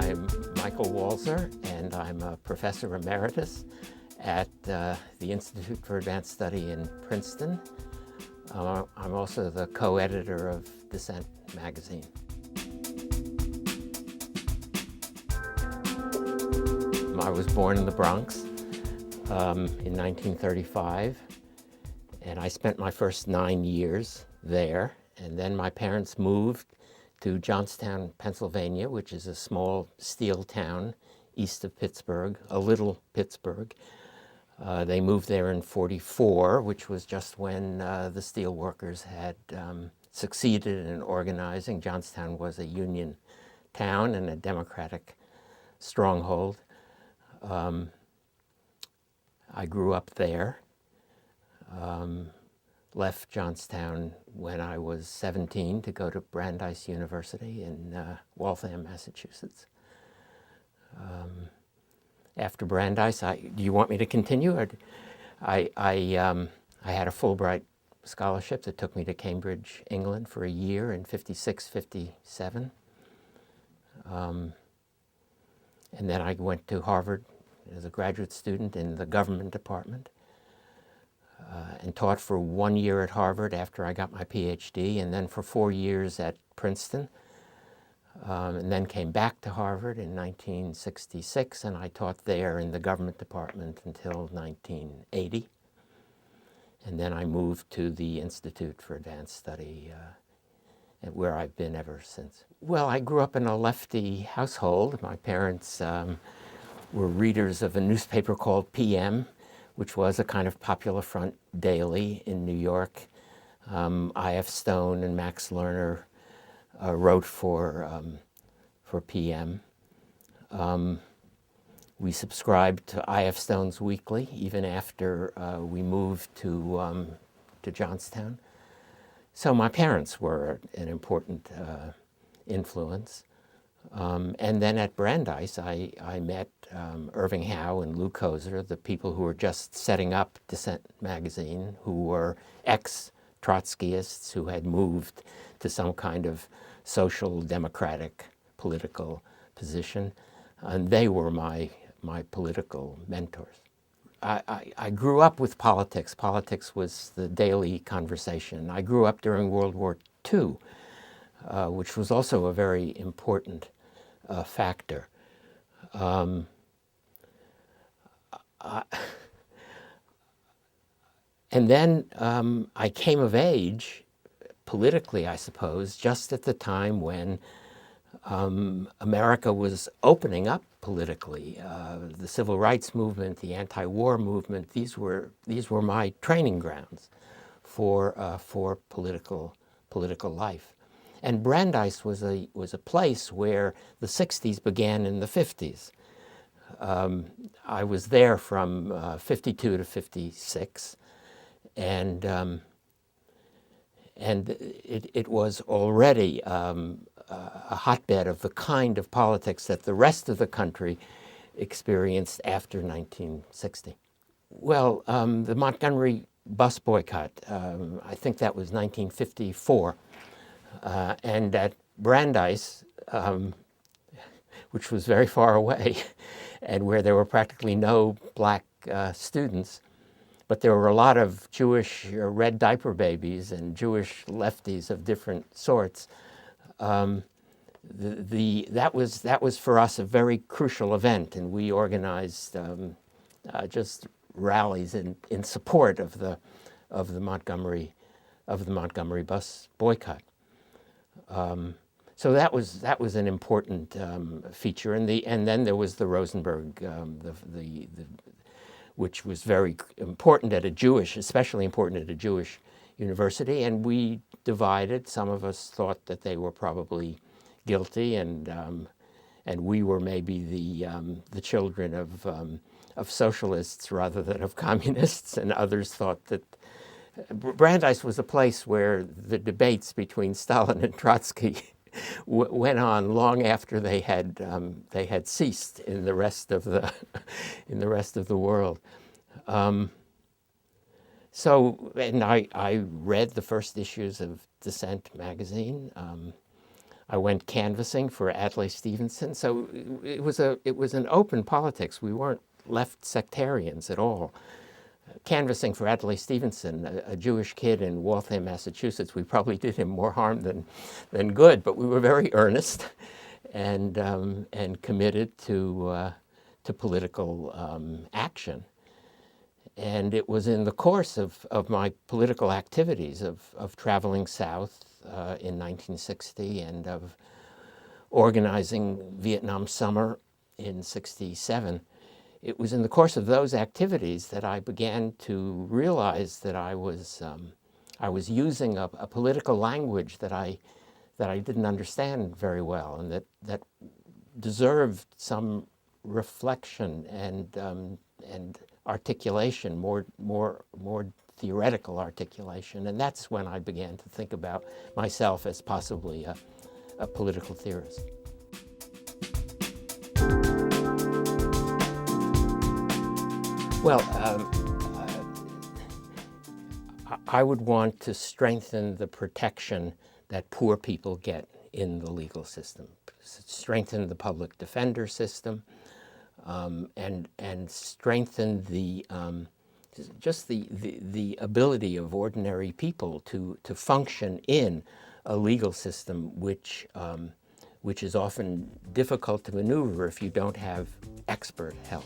I'm Michael Walzer, and I'm a professor emeritus at the Institute for Advanced Study in Princeton. I'm also the co-editor of Dissent magazine. I was born in the Bronx in 1935, and I spent my first 9 years there. And then my parents moved to Johnstown, Pennsylvania, which is a small steel town east of Pittsburgh, a little Pittsburgh. They moved there in '44, which was just when the steel workers had succeeded in organizing. Johnstown was a Union town and a Democratic stronghold. I grew up there, left Johnstown when I was 17 to go to Brandeis University in Waltham, Massachusetts. After Brandeis, do you want me to continue? Or I had a Fulbright scholarship that took me to Cambridge, England for a year in '56, '57. And then I went to Harvard as a graduate student in the government department and taught for 1 year at Harvard after I got my PhD, and then for 4 years at Princeton, and then came back to Harvard in 1966, and I taught there in the government department until 1980. And then I moved to the Institute for Advanced Study, where I've been ever since. Well, I grew up in a lefty household. My parents were readers of a newspaper called PM, which was a kind of Popular Front daily in New York. I.F. Stone and Max Lerner wrote for PM. We subscribed to I.F. Stone's Weekly even after we moved to Johnstown. So my parents were an important influence. And then at Brandeis, I met Irving Howe and Lou Kozer, the people who were just setting up Dissent magazine, who were ex-Trotskyists who had moved to some kind of social democratic political position. And they were my political mentors. I grew up with politics. Politics was the daily conversation. I grew up during World War II, which was also a very important factor. And then I came of age, politically, I suppose, just at the time when America was opening up politically. The civil rights movement, the anti-war movement, these were my training grounds for political life. And Brandeis was a place where the '60s began in the '50s. I was there from '52 to '56, and it was already a hotbed of the kind of politics that the rest of the country experienced after 1960. Well, the Montgomery bus boycott, I think that was 1954. And at Brandeis, which was very far away, and where there were practically no black students, but there were a lot of Jewish red-diaper babies and Jewish lefties of different sorts. That was for us a very crucial event, and we organized just rallies in support of the Montgomery bus boycott. So that was an important feature, and then there was the Rosenberg, which was very important especially important at a Jewish university, and we divided. Some of us thought that they were probably guilty, and we were maybe the children of socialists rather than of communists, and others thought that Brandeis was a place where the debates between Stalin and Trotsky went on long after they had ceased in the rest of the world. So, and I read the first issues of Dissent magazine. I went canvassing for Adlai Stevenson. So it was an open politics. We weren't left sectarians at all. Canvassing for Adlai Stevenson, a Jewish kid in Waltham, Massachusetts, we probably did him more harm than good, but we were very earnest and committed to political action. And it was in the course of my political activities, of traveling south in 1960 and of organizing Vietnam Summer in '67, it was in the course of those activities that I began to realize that I was using a political language that I didn't understand very well, and that deserved some reflection and articulation, more theoretical articulation. And that's when I began to think about myself as possibly a political theorist. Well, I would want to strengthen the protection that poor people get in the legal system, strengthen the public defender system, and strengthen the just the ability of ordinary people to function in a legal system which is often difficult to maneuver if you don't have expert help.